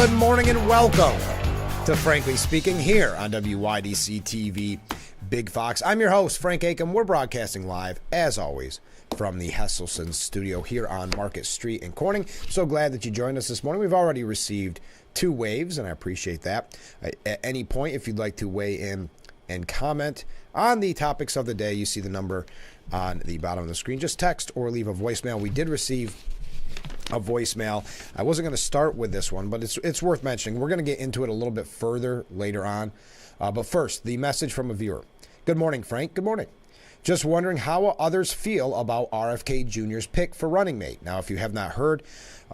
Good morning and welcome to Frankly Speaking here on WYDC TV Big Fox. I'm your host, Frank Aiken. We're broadcasting live, as always, from the Hesselson studio here on Market Street in Corning. So glad that you joined us this morning. We've already received 2 waves, and I appreciate that. At any point, if you'd like to weigh in and comment on the topics of the day, you see the number on the bottom of the screen. Just text or leave a voicemail. We did receive a voicemail. I wasn't going to start with this one, but it's worth mentioning. We're going to get into it a little bit further later on. But first, the message from a viewer. Good morning, Frank. Good morning. Just wondering how others feel about RFK Jr.'s pick for running mate. Now, if you have not heard,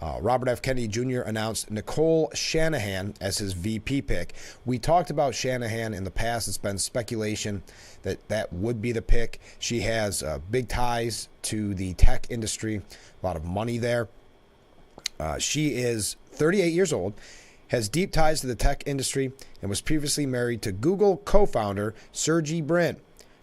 Robert F. Kennedy Jr. announced Nicole Shanahan as his VP pick. We talked about Shanahan in the past. It's been speculation that that would be the pick. She has big ties to the tech industry, a lot of money there. She is 38 years old, has deep ties to the tech industry, and was previously married to Google co-founder Sergey Brin.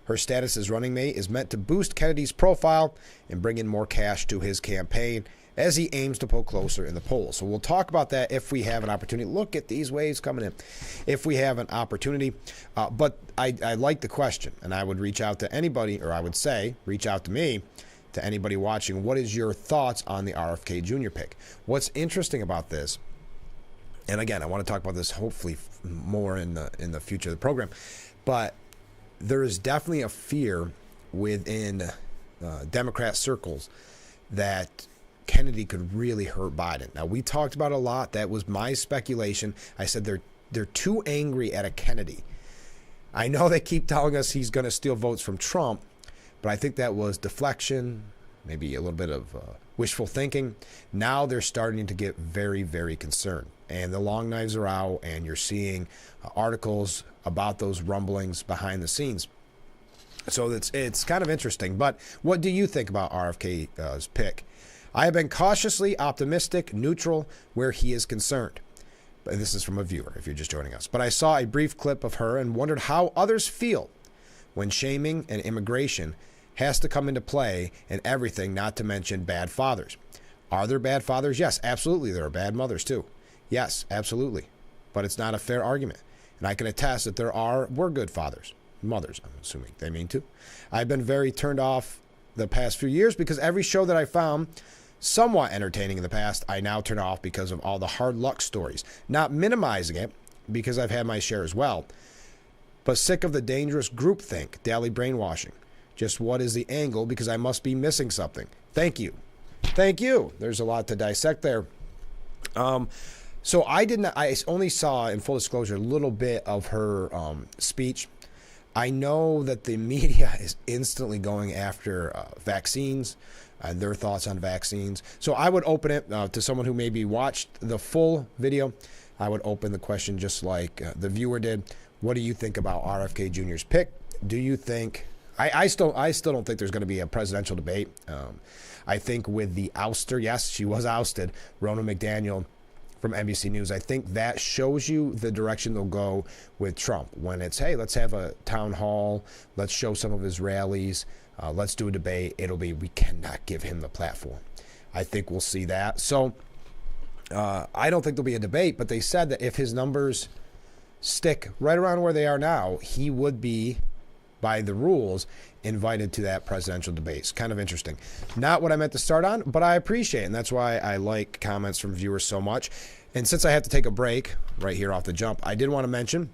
Her status as running mate is meant to boost Kennedy's profile and bring in more cash to his campaign as he aims to pull closer in the polls. So we'll talk about that if we have an opportunity. Look at these waves coming in. If we have an opportunity. But I like the question, and I would reach out to anybody, or I would say, reach out to me, to anybody watching. What is your thoughts on the RFK Jr. pick? What's interesting about this, and again, I want to talk about this hopefully more in the future of the program, but there is definitely a fear within Democrat circles that Kennedy could really hurt Biden. Now, we talked about it a lot. That was my speculation. I said they're too angry at a Kennedy. I know they keep telling us he's going to steal votes from Trump, but I think that was deflection, maybe a little bit of wishful thinking. Now they're starting to get very, very concerned. And the long knives are out, and you're seeing articles about those rumblings behind the scenes. So it's kind of interesting. But what do you think about RFK's pick? I have been cautiously optimistic, neutral, where he is concerned. And this is from a viewer, if you're just joining us. But I saw a brief clip of her and wondered how others feel when shaming and immigration has to come into play and everything, not to mention bad fathers. Are there bad fathers? Yes, absolutely. There are bad mothers too. Yes, absolutely. But it's not a fair argument. And I can attest that were good fathers, mothers, I'm assuming they mean to. I've been very turned off the past few years because every show that I found somewhat entertaining in the past, I now turn off because of all the hard luck stories. Not minimizing it, because I've had my share as well, but sick of the dangerous groupthink, daily brainwashing. Just what is the angle? Because I must be missing something. Thank you. Thank you. There's a lot to dissect there. So I only saw, in full disclosure, a little bit of her speech. I know that the media is instantly going after vaccines and their thoughts on vaccines. So I would open it to someone who maybe watched the full video. I would open the question just like the viewer did. What do you think about RFK Jr.'s pick? Do you think... I still don't think there's going to be a presidential debate. I think with the ouster, yes, she was ousted, Ronna McDaniel from NBC News, I think that shows you the direction they'll go with Trump. When it's, hey, let's have a town hall, let's show some of his rallies, let's do a debate, it'll be, we cannot give him the platform. I think we'll see that. So I don't think there'll be a debate, but they said that if his numbers stick right around where they are now, he would be, by the rules, invited to that presidential debate. It's kind of interesting. Not what I meant to start on, but I appreciate it, and that's why I like comments from viewers so much. And since I have to take a break right here off the jump, I did want to mention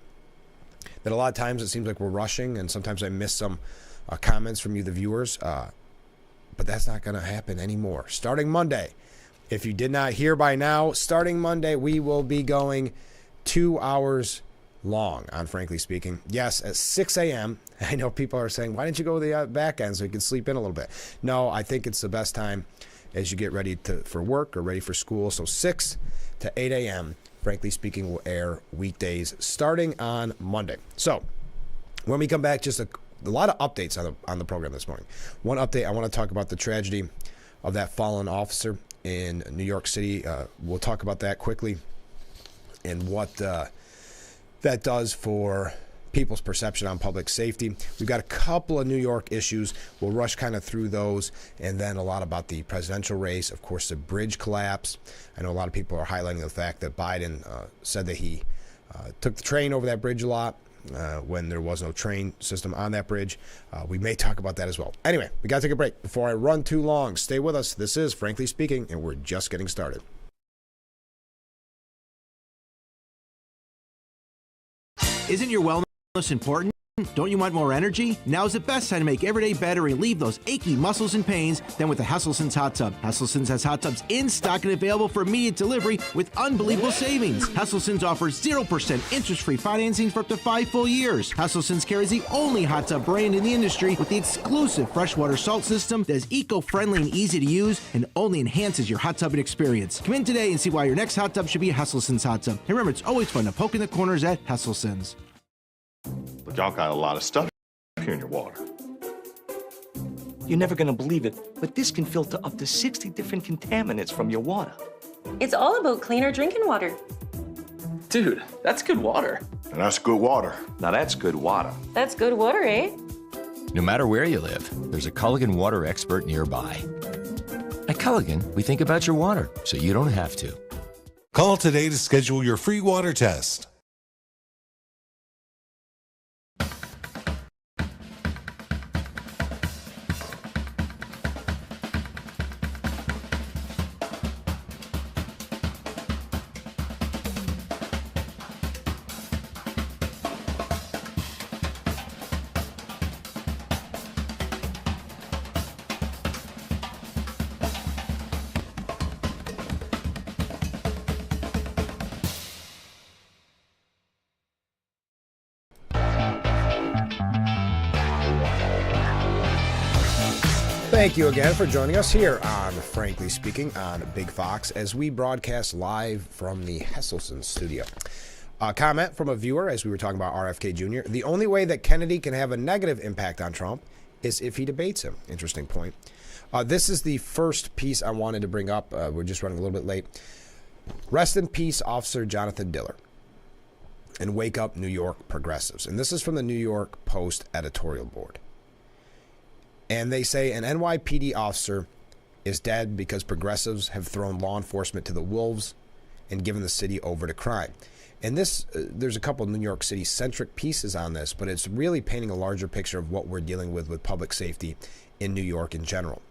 that a lot of times it seems like we're rushing, and sometimes I miss some comments from you, the viewers, but that's not going to happen anymore. Starting Monday, if you did not hear by now, starting Monday, we will be going 2 hours long on Frankly Speaking. Yes, at 6 a.m. I know people are saying, why didn't you go to the back end so you could sleep in a little bit? No, I think it's the best time as you get ready for work or ready for school. So 6 to 8 a.m., Frankly Speaking will air weekdays starting on Monday. So when we come back, just a lot of updates on the program this morning. One update, I want to talk about the tragedy of that fallen officer in New York City. We'll talk about that quickly and what that does for people's perception on public safety. We've got a couple of New York issues. We'll rush kind of through those, and then a lot about the presidential race. Of course, the bridge collapse. I know a lot of people are highlighting the fact that Biden said that he took the train over that bridge a lot when there was no train system on that bridge. We may talk about that as well. Anyway, we got to take a break. Before I run too long, stay with us. This is Frankly Speaking, and we're just getting started. Isn't your wellness important? Don't you want more energy? Now's the best time to make every day better and relieve those achy muscles and pains than with the Hesselson's Hot Tub. Hesselson's has hot tubs in stock and available for immediate delivery with unbelievable savings. Hesselson's offers 0% interest-free financing for up to 5 full years. Hesselson's carries the only hot tub brand in the industry with the exclusive freshwater salt system that is eco-friendly and easy to use and only enhances your hot tubbing experience. Come in today and see why your next hot tub should be a Hesselson's Hot Tub. And remember, it's always fun to poke in the corners at Hesselson's. But y'all got a lot of stuff here in your water. You're never gonna believe it, but this can filter up to 60 different contaminants from your water. It's all about cleaner drinking water. Dude, that's good water. And that's good water. Now that's good water. That's good water, eh? No matter where you live, there's a Culligan water expert nearby. At Culligan, we think about your water so you don't have to. Call today to schedule your free water test. Thank you again for joining us here on Frankly Speaking on Big Fox as we broadcast live from the Hesselson studio. A comment from a viewer as we were talking about RFK Jr. The only way that Kennedy can have a negative impact on Trump is if he debates him. Interesting point. This is the first piece I wanted to bring up. We're just running a little bit late. Rest in peace, Officer Jonathan Diller. And wake up, New York progressives. And this is from the New York Post editorial board. And they say an NYPD officer is dead because progressives have thrown law enforcement to the wolves and given the city over to crime. And this, there's a couple of New York City centric pieces on this, but it's really painting a larger picture of what we're dealing with public safety in New York in general.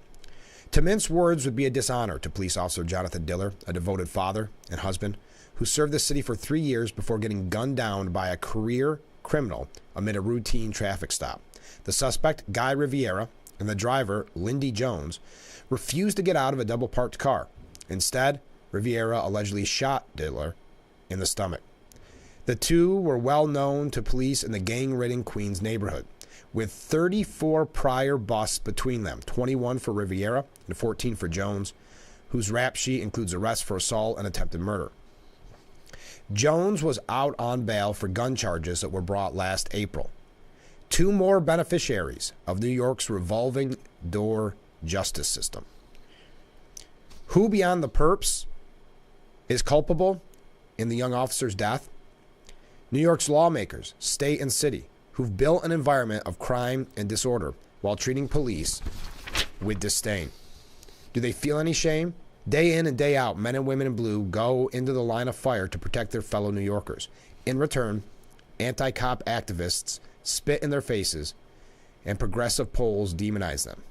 To mince words would be a dishonor to police officer Jonathan Diller, a devoted father and husband who served the city for 3 years before getting gunned down by a career criminal amid a routine traffic stop. The suspect, Guy Riviera, and the driver, Lindy Jones, refused to get out of a double-parked car. Instead, Riviera allegedly shot Diller in the stomach. The two were well known to police in the gang-ridden Queens neighborhood, with 34 prior busts between them, 21 for Riviera and 14 for Jones, whose rap sheet includes arrest for assault and attempted murder. Jones was out on bail for gun charges that were brought last April. Two more beneficiaries of New York's revolving door justice system. Who beyond the perps is culpable in the young officer's death? New York's lawmakers, state and city, who've built an environment of crime and disorder while treating police with disdain. Do they feel any shame? Day in and day out, men and women in blue go into the line of fire to protect their fellow New Yorkers. In return, anti-cop activists spit in their faces, and progressive polls demonize them.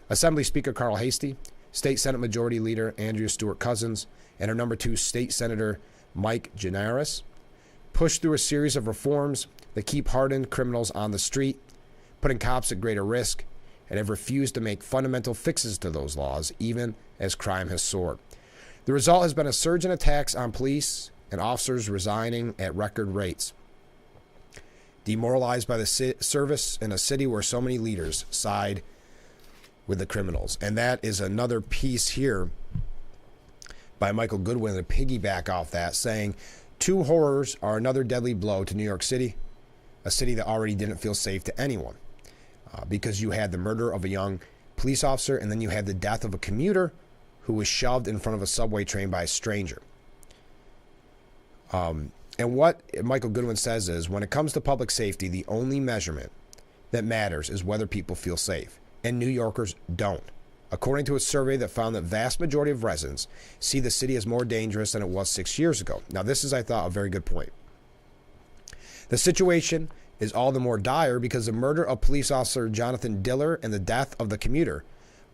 Assembly Speaker Carl Hastie, State Senate Majority Leader Andrea Stewart Cousins, and her number 2 State Senator Mike Gianaris pushed through a series of reforms that keep hardened criminals on the street, putting cops at greater risk, and have refused to make fundamental fixes to those laws, even as crime has soared. The result has been a surge in attacks on police and officers resigning at record rates. Demoralized by the service in a city where so many leaders side with the criminals. And that is another piece here by Michael Goodwin to piggyback off that, saying, two horrors are another deadly blow to New York City, a city that already didn't feel safe to anyone. Because you had the murder of a young police officer, and then you had the death of a commuter who was shoved in front of a subway train by a stranger. And what Michael Goodwin says is, when it comes to public safety, the only measurement that matters is whether people feel safe. And New Yorkers don't. According to a survey that found that vast majority of residents see the city as more dangerous than it was 6 years ago. Now, this is, I thought, a very good point. The situation is all the more dire because the murder of police officer Jonathan Diller and the death of the commuter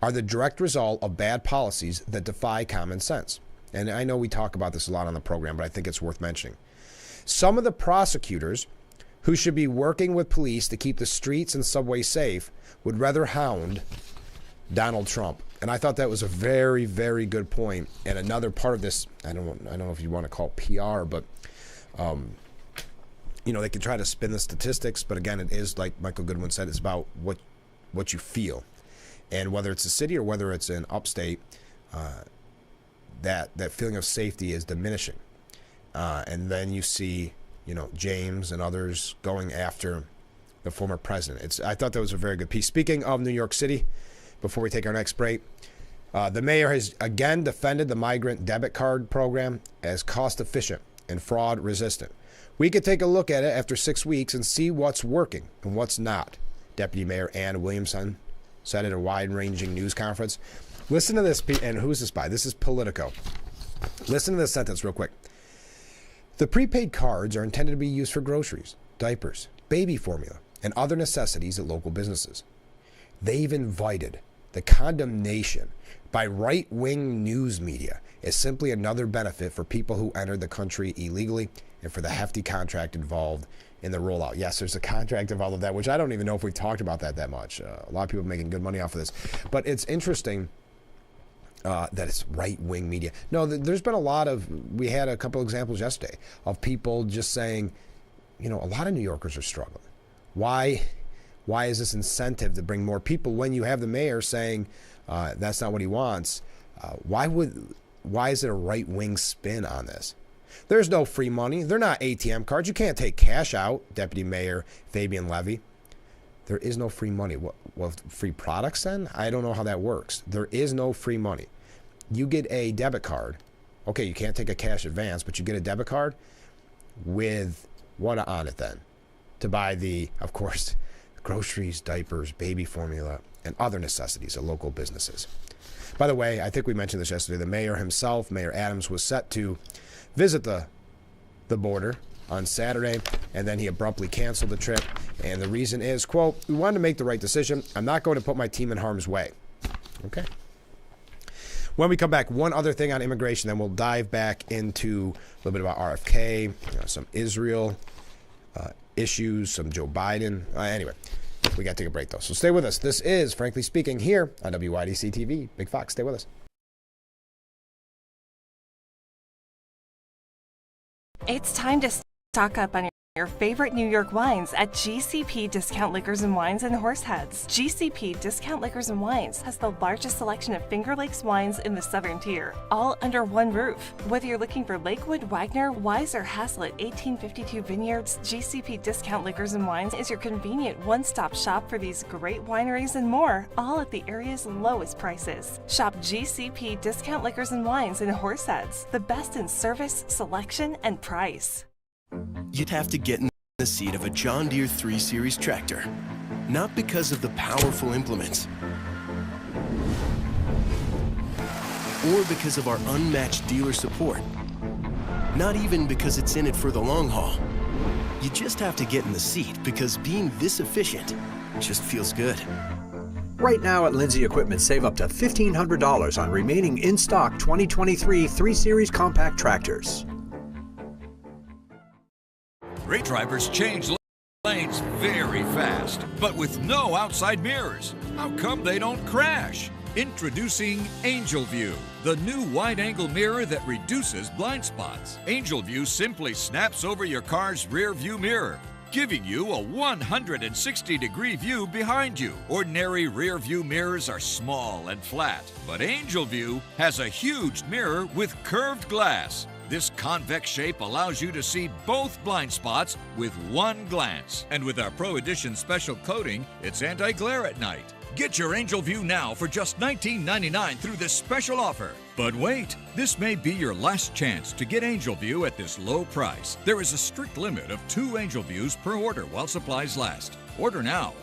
are the direct result of bad policies that defy common sense. And I know we talk about this a lot on the program, but I think it's worth mentioning. Some of the prosecutors who should be working with police to keep the streets and subways safe would rather hound Donald Trump. And I thought that was a very, very good point. And another part of this, I don't know if you want to call it PR, but they can try to spin the statistics, but again, it is, like Michael Goodwin said, it's about what you feel. And whether it's a city or whether it's in upstate, that feeling of safety is diminishing. And then you see, James and others going after the former president. I thought that was a very good piece. Speaking of New York City, before we take our next break, the mayor has again defended the migrant debit card program as cost efficient and fraud resistant. We could take a look at it after 6 weeks and see what's working and what's not, Deputy Mayor Ann Williamson said at a wide-ranging news conference. Listen to this, and who's this by? This is Politico. Listen to this sentence real quick. The prepaid cards are intended to be used for groceries, diapers, baby formula, and other necessities at local businesses. They've invited the condemnation by right-wing news media as simply another benefit for people who entered the country illegally and for the hefty contract involved in the rollout. Yes, there's a contract involved with that, which I don't even know if we've talked about that much. A lot of people making good money off of this. But it's interesting that it's right-wing media. No, there's been we had a couple examples yesterday of people just saying, a lot of New Yorkers are struggling. Why is this incentive to bring more people when you have the mayor saying that's not what he wants? Why is it a right-wing spin on this? There's no free money. They're not ATM cards. You can't take cash out, Deputy Mayor Fabian Levy. There is no free money. What free products then? I don't know how that works. There is no free money. You get a debit card. Okay, you can't take a cash advance, but you get a debit card with what on it then? To buy of course, groceries, diapers, baby formula, and other necessities at local businesses. By the way, I think we mentioned this yesterday. The mayor himself, Mayor Adams, was set to visit the border on Saturday, and then he abruptly canceled the trip. And the reason is, quote, "We wanted to make the right decision. I'm not going to put my team in harm's way." Okay. When we come back, one other thing on immigration, then we'll dive back into a little bit about RFK, some Israel issues, some Joe Biden. Anyway, we got to take a break, though. So stay with us. This is Frankly Speaking here on WYDC TV. Big Fox, stay with us. It's time to stock up on your favorite New York wines at GCP Discount Liquors and Wines in Horseheads. GCP Discount Liquors and Wines has the largest selection of Finger Lakes wines in the Southern Tier, all under one roof. Whether you're looking for Lakewood, Wagner, Wise, or Haslett 1852 Vineyards, GCP Discount Liquors and Wines is your convenient one-stop shop for these great wineries and more, all at the area's lowest prices. Shop GCP Discount Liquors and Wines in Horseheads, the best in service, selection, and price. You'd have to get in the seat of a John Deere 3 Series tractor. Not because of the powerful implements, or because of our unmatched dealer support. Not even because it's in it for the long haul. You just have to get in the seat because being this efficient just feels good. Right now at Lindsay Equipment, save up to $1,500 on remaining in-stock 2023 3 Series compact tractors. Great drivers change lanes very fast, but with no outside mirrors. How come they don't crash? Introducing Angel View, the new wide-angle mirror that reduces blind spots. Angel View simply snaps over your car's rear view mirror, giving you a 160-degree view behind you. Ordinary rear view mirrors are small and flat, but Angel View has a huge mirror with curved glass. This convex shape allows you to see both blind spots with one glance. And with our Pro Edition special coating, it's anti-glare at night. Get your Angel View now for just $19.99 through this special offer. But wait, this may be your last chance to get Angel View at this low price. There is a strict limit of 2 Angel Views per order while supplies last. Order now.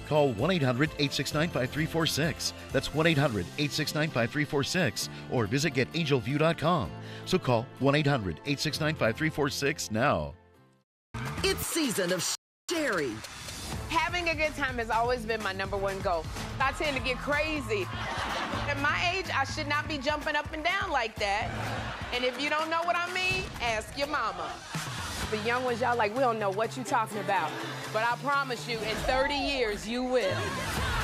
Call 1-800-869-5346. That's 1-800-869-5346. Or visit getangelview.com. So call 1-800-869-5346 now. It's season of Sherry. Having a good time has always been my #1 goal. I tend to get crazy. At my age, I should not be jumping up and down like that. And if you don't know what I mean, ask your mama. The young ones, y'all like, we don't know what you talking about. But I promise you, in 30 years, you will.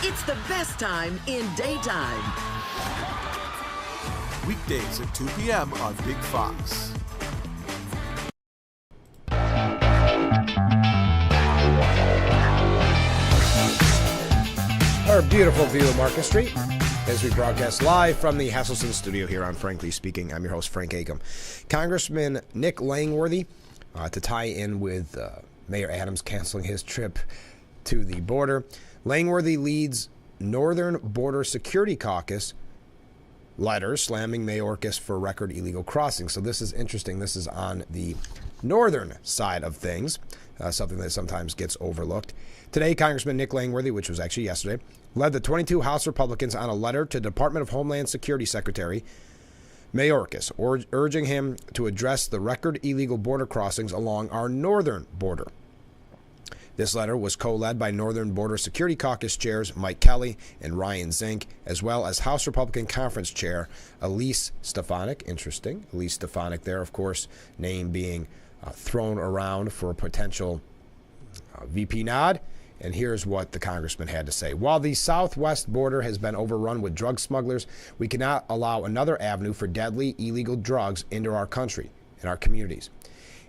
It's the best time in daytime. Weekdays at 2 p.m. on Big Fox. Our beautiful view of Market Street as we broadcast live from the Hasselson studio here on Frankly Speaking. I'm your host, Frank Acom. Congressman Nick Langworthy, to tie in with Mayor Adams canceling his trip to the border. Langworthy leads Northern Border Security Caucus letter slamming Mayorkas for record illegal crossing. So this is interesting. This is on the northern side of things, something that sometimes gets overlooked. Today, Congressman Nick Langworthy, which was actually yesterday, led the 22 House Republicans on a letter to Department of Homeland Security Secretary Mayorkas, urging him to address the record illegal border crossings along our northern border. This letter was co-led by Northern Border Security Caucus chairs Mike Kelly and Ryan Zink, as well as House Republican Conference Chair Elise Stefanik. Interesting. Elise Stefanik there, of course, name being thrown around for a potential VP nod. And here's what the congressman had to say. While the southwest border has been overrun with drug smugglers, we cannot allow another avenue for deadly illegal drugs into our country and our communities.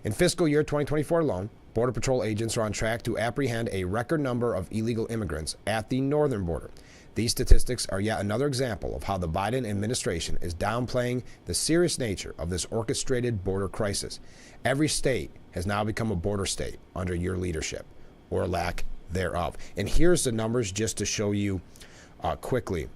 In fiscal year 2024 alone, Border Patrol agents are on track to apprehend a record number of illegal immigrants at the northern border. These statistics are yet another example of how the Biden administration is downplaying the serious nature of this orchestrated border crisis. Every state has now become a border state under your leadership, or lack thereof. And here's the numbers just to show you quickly.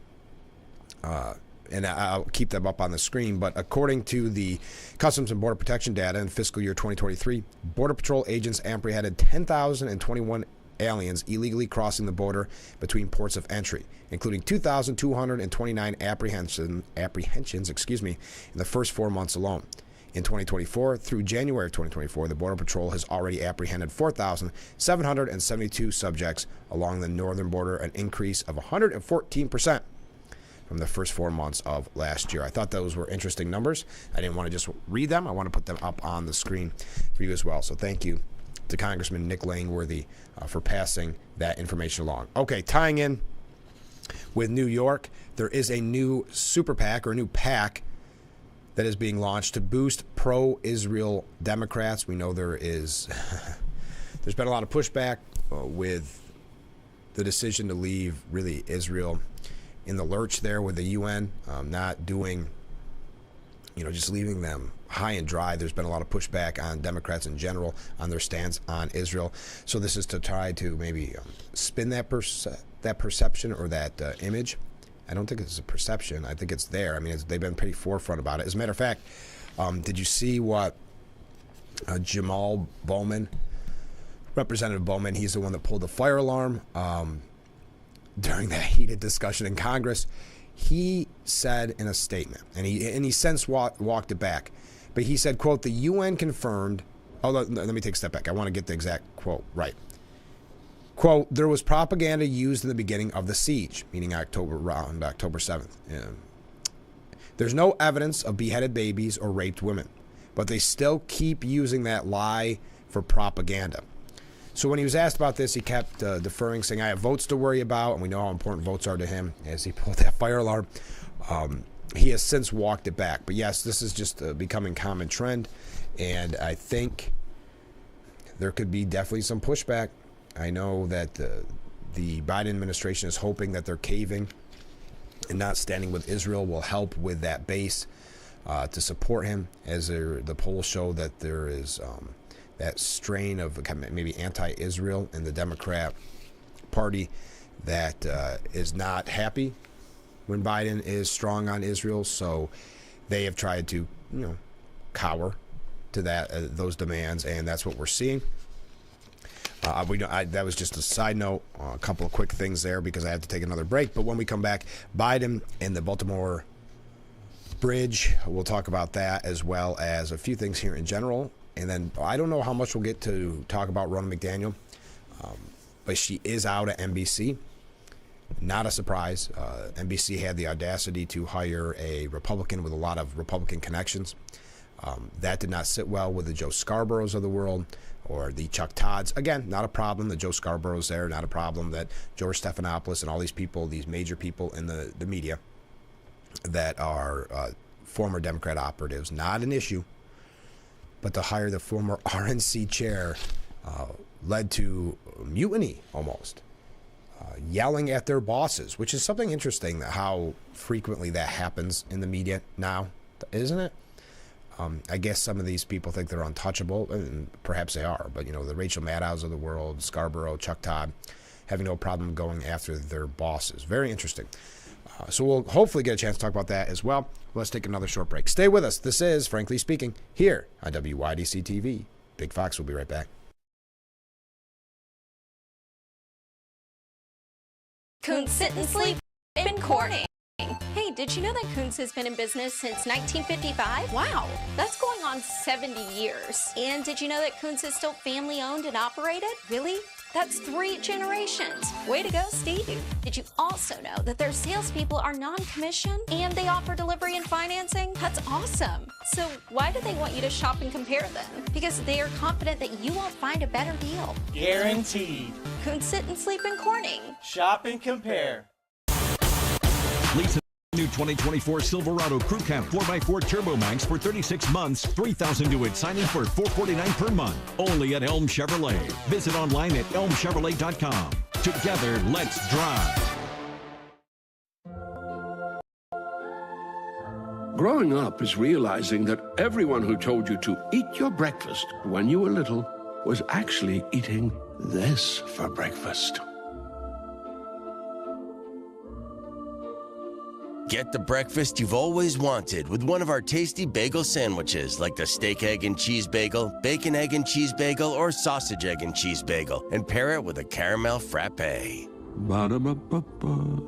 And I'll keep them up on the screen. But according to the Customs and Border Protection data in fiscal year 2023, Border Patrol agents apprehended 10,021 aliens illegally crossing the border between ports of entry, including 2,229 apprehensions, in the first 4 months alone. In 2024, through January of 2024, the Border Patrol has already apprehended 4,772 subjects along the northern border, an increase of 114% from the first 4 months of last year. I thought those were interesting numbers. I didn't want to just read them. I want to put them up on the screen for you as well. So thank you to Congressman Nick Langworthy for passing that information along. Okay, tying in with New York, there is a new super PAC or a new PAC that is being launched to boost pro-Israel Democrats. We know there's been a lot of pushback with the decision to leave really Israel in the lurch there with the UN, not doing, just leaving them high and dry. There's been a lot of pushback on Democrats in general on their stance on Israel. So this is to try to maybe spin that perception or that image. I don't think it's a perception. I think it's there. I mean, they've been pretty forefront about it. As a matter of fact, did you see what Jamal Bowman, Representative Bowman, he's the one that pulled the fire alarm during that heated discussion in Congress. He said in a statement, and he since walked it back, but he said, quote, the UN confirmed, let me take a step back. I want to get the exact quote right. Quote, there was propaganda used in the beginning of the siege, meaning around October 7th. There's no evidence of beheaded babies or raped women, but they still keep using that lie for propaganda. So when he was asked about this, he kept deferring, saying, I have votes to worry about, and we know how important votes are to him as he pulled that fire alarm. He has since walked it back. But yes, this is just a becoming common trend, and I think there could be definitely some pushback. I know that the Biden administration is hoping that they're caving and not standing with Israel will help with that base to support him, as the polls show that there is that strain of maybe anti-Israel in the Democrat Party. that is not happy when Biden is strong on Israel. So they have tried to, cower to those demands, and that's what we're seeing. That was just a side note, a couple of quick things there because I have to take another break. But when we come back, Biden and the Baltimore Bridge, we'll talk about that as well as a few things here in general. And then I don't know how much we'll get to talk about Ronna McDaniel, but she is out at NBC. Not a surprise. NBC had the audacity to hire a Republican with a lot of Republican connections. That did not sit well with the Joe Scarboroughs of the world or the Chuck Todds. Again, not a problem that Joe Scarborough's there. Not a problem that George Stephanopoulos and all these people, these major people in the media that are former Democrat operatives. Not an issue. But to hire the former RNC chair led to mutiny almost. Yelling at their bosses, which is something interesting, that how frequently that happens in the media now, isn't it? I guess some of these people think they're untouchable, and perhaps they are. But, the Rachel Maddows of the world, Scarborough, Chuck Todd, having no problem going after their bosses. Very interesting. So we'll hopefully get a chance to talk about that as well. Let's take another short break. Stay with us. This is Frankly Speaking here on WYDC TV. Big Fox will be right back. Coons sit and sleep in Corning. Hey, did you know that Coons has been in business since 1955? Wow, that's going on 70 years. And did you know that Coons is still family owned and operated? Really? That's 3 generations. Way to go, Steve. Did you also know that their salespeople are non-commissioned and they offer delivery and financing? That's awesome. So why do they want you to shop and compare then? Because they are confident that you won't find a better deal. Guaranteed. Coons sit and sleep in Corning. Shop and compare. Lease a new 2024 Silverado Crew Cab 4x4 Turbo Max for 36 months, $3,000 to it, signing for $449 per month. Only at Elm Chevrolet. Visit online at elmchevrolet.com. Together, let's drive. Growing up is realizing that everyone who told you to eat your breakfast when you were little was actually eating this for breakfast. Get the breakfast you've always wanted with one of our tasty bagel sandwiches, like the steak, egg, and cheese bagel, bacon, egg, and cheese bagel, or sausage, egg, and cheese bagel, and pair it with a caramel frappe. Ba-da-ba-ba-ba.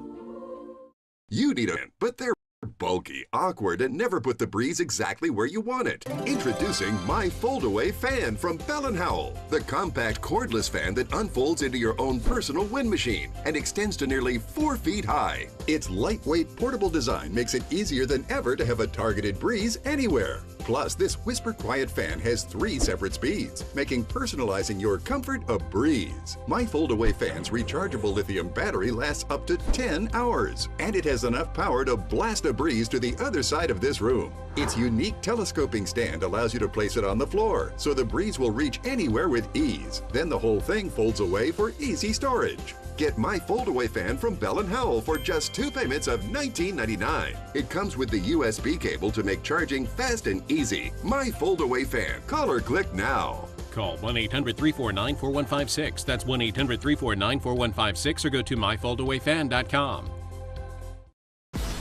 You need a, but they're bulky, awkward, and never put the breeze exactly where you want it. Introducing My Fold-Away Fan from Bell & Howell, the compact cordless fan that unfolds into your own personal wind machine and extends to nearly 4 feet high. Its lightweight, portable design makes it easier than ever to have a targeted breeze anywhere. Plus, this whisper-quiet fan has 3 separate speeds, making personalizing your comfort a breeze. My Fold-Away Fan's rechargeable lithium battery lasts up to 10 hours, and it has enough power to blast a breeze to the other side of this room. Its unique telescoping stand allows you to place it on the floor, so the breeze will reach anywhere with ease. Then the whole thing folds away for easy storage. Get My Fold-Away Fan from Bell & Howell for just 2 payments of $19.99. It comes with the USB cable to make charging fast and easy. My Fold-Away Fan. Call or click now. Call 1-800-349-4156. That's 1-800-349-4156 or go to myfoldawayfan.com.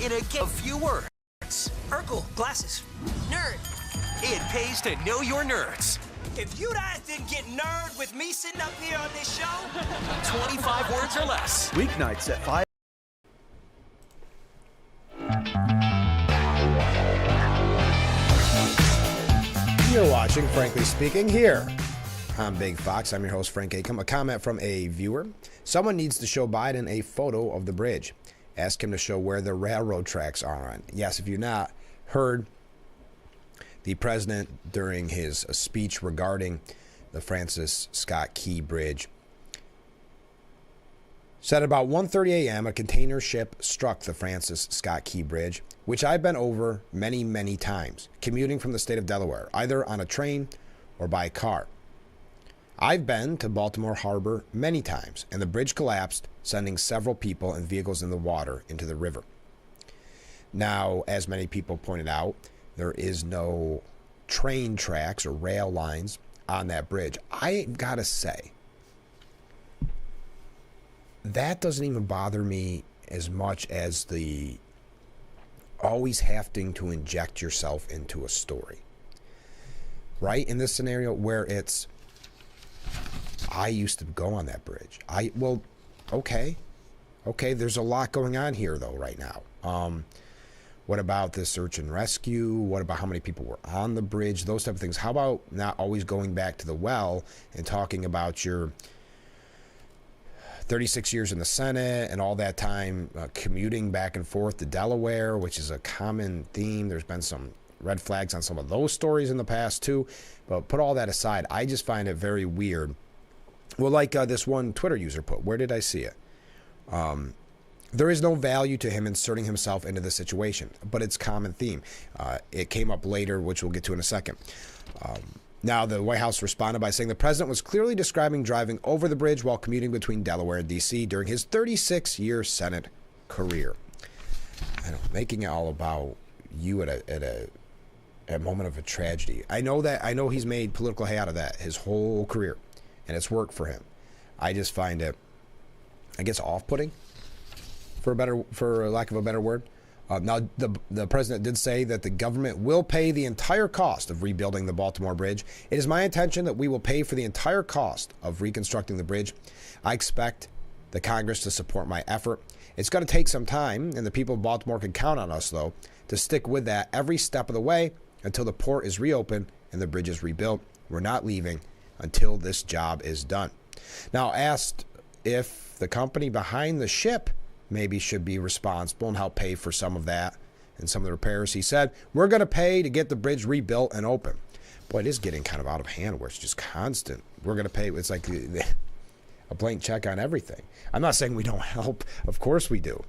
In a few words. Urkel, glasses. Nerd. It pays to know your nerds. If you guys didn't get nerd with me sitting up here on this show, 25 words or less. Weeknights at 5. You're watching Frankly Speaking here on Big Fox. I'm your host, Frank Acom. A comment from a viewer. Someone needs to show Biden a photo of the bridge. Ask him to show where the railroad tracks are on. Yes, if you've not heard, the president, during his speech regarding the Francis Scott Key Bridge, said about 1:30 a.m. a container ship struck the Francis Scott Key Bridge, which I've been over many, many times, commuting from the state of Delaware, either on a train or by car. I've been to Baltimore Harbor many times, and the bridge collapsed, sending several people and vehicles in the water into the river. Now, as many people pointed out, there is no train tracks or rail lines on that bridge. I gotta say, that doesn't even bother me as much as the always having to inject yourself into a story. Right? In this scenario where it's, I used to go on that bridge. Okay, there's a lot going on here, though, right now. What about the search and rescue? What about how many people were on the bridge? Those type of things. How about not always going back to the well and talking about your 36 years in the Senate and all that time commuting back and forth to Delaware, which is a common theme. There's been some red flags on some of those stories in the past, too. But put all that aside, I just find it very weird. Well, like this one Twitter user put, where did I see it? There is no value to him inserting himself into the situation, but it's common theme. It came up later, which we'll get to in a second. Now, the White House responded by saying the president was clearly describing driving over the bridge while commuting between Delaware and D.C. during his 36-year Senate career. I know, making it all about you at a moment of a tragedy. I know he's made political hay out of that his whole career, and it's worked for him. I just find it, I guess, off-putting, for lack of a better word. Now, the president did say that the government will pay the entire cost of rebuilding the Baltimore Bridge. It is my intention that we will pay for the entire cost of reconstructing the bridge. I expect the Congress to support my effort. It's going to take some time, and the people of Baltimore can count on us, though, to stick with that every step of the way until the port is reopened and the bridge is rebuilt. We're not leaving until this job is done. Now, asked if the company behind the ship maybe should be responsible and help pay for some of that and some of the repairs, he said, we're going to pay to get the bridge rebuilt and open. Boy, it is getting kind of out of hand where it's just constant. We're going to pay. It's like a blank check on everything. I'm not saying we don't help. Of course we do.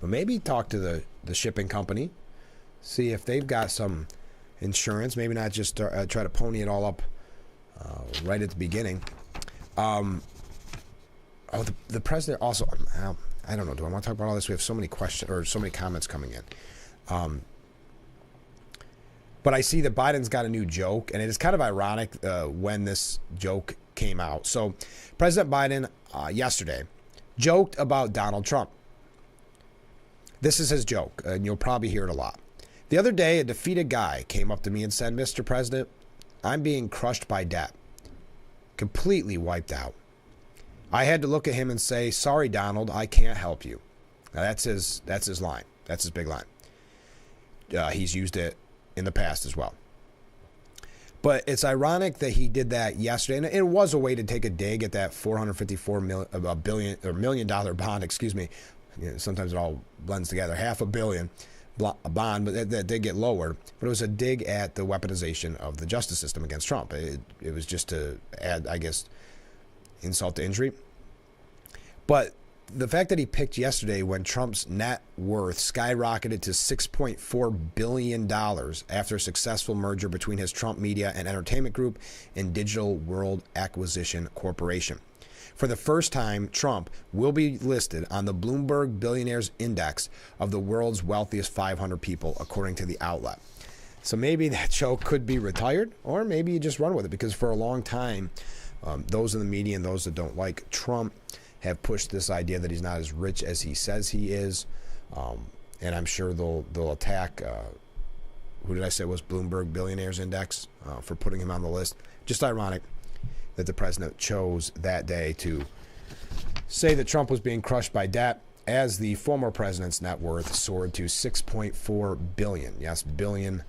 But maybe talk to the shipping company, see if they've got some insurance, maybe not just try to pony it all up right at the beginning. The president also, I don't know, do I want to talk about all this? We have so many questions or so many comments coming in. But I see that Biden's got a new joke, and it is kind of ironic when this joke came out. So President Biden yesterday joked about Donald Trump. This is his joke, and you'll probably hear it a lot. The other day, a defeated guy came up to me and said, Mr. President, I'm being crushed by debt. Completely wiped out. I had to look at him and say, sorry, Donald, I can't help you. Now, that's his line. That's his big line. He's used it in the past as well. But it's ironic that he did that yesterday, and it was a way to take a dig at that $454 million bond. Excuse me. You know, sometimes it all blends together. $500 million bond, but that did get lowered. But it was a dig at the weaponization of the justice system against Trump. It was just to add, I guess, insult to injury. But the fact that he picked yesterday when Trump's net worth skyrocketed to $6.4 billion after a successful merger between his Trump Media and Entertainment Group and Digital World Acquisition Corporation. For the first time, Trump will be listed on the Bloomberg Billionaires Index of the world's wealthiest 500 people, according to the outlet. So maybe that show could be retired, or maybe you just run with it, because for a long time, those in the media and those that don't like Trump have pushed this idea that he's not as rich as he says he is. And I'm sure they'll attack, who did I say was Bloomberg Billionaires Index, for putting him on the list. Just ironic that the president chose that day to say that Trump was being crushed by debt as the former president's net worth soared to $6.4 billion. Yes, billion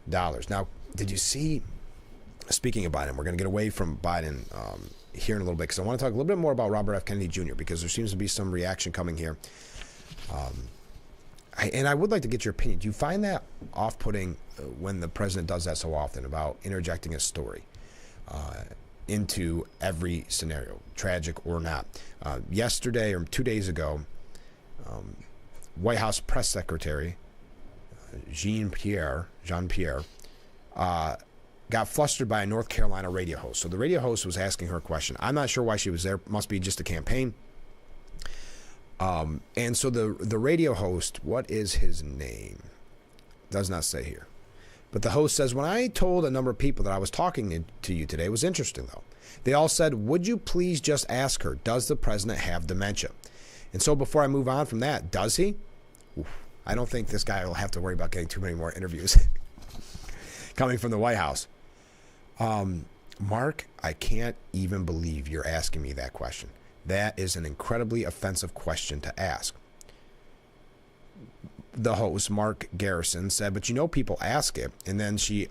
dollars. Now, did you see, speaking of Biden, we're going to get away from Biden here in a little bit, because I want to talk a little bit more about Robert F. Kennedy Jr., because there seems to be some reaction coming here. And I would like to get your opinion. Do you find that off-putting when the president does that so often, about interjecting a story into every scenario, tragic or not? Yesterday, or 2 days ago, White House press secretary Jean-Pierre got flustered by a North Carolina radio host. So the radio host was asking her a question. I'm not sure why she was there. Must be just a campaign. And so the radio host, what is his name? Does not say here. But the host says, when I told a number of people that I was talking to you today, it was interesting, though. They all said, would you please just ask her, does the president have dementia? And so before I move on from that, does he? Oof, I don't think this guy will have to worry about getting too many more interviews coming from the White House. Mark, I can't even believe you're asking me that question. That is an incredibly offensive question to ask. The host, Mark Garrison, said, but people ask it. And then she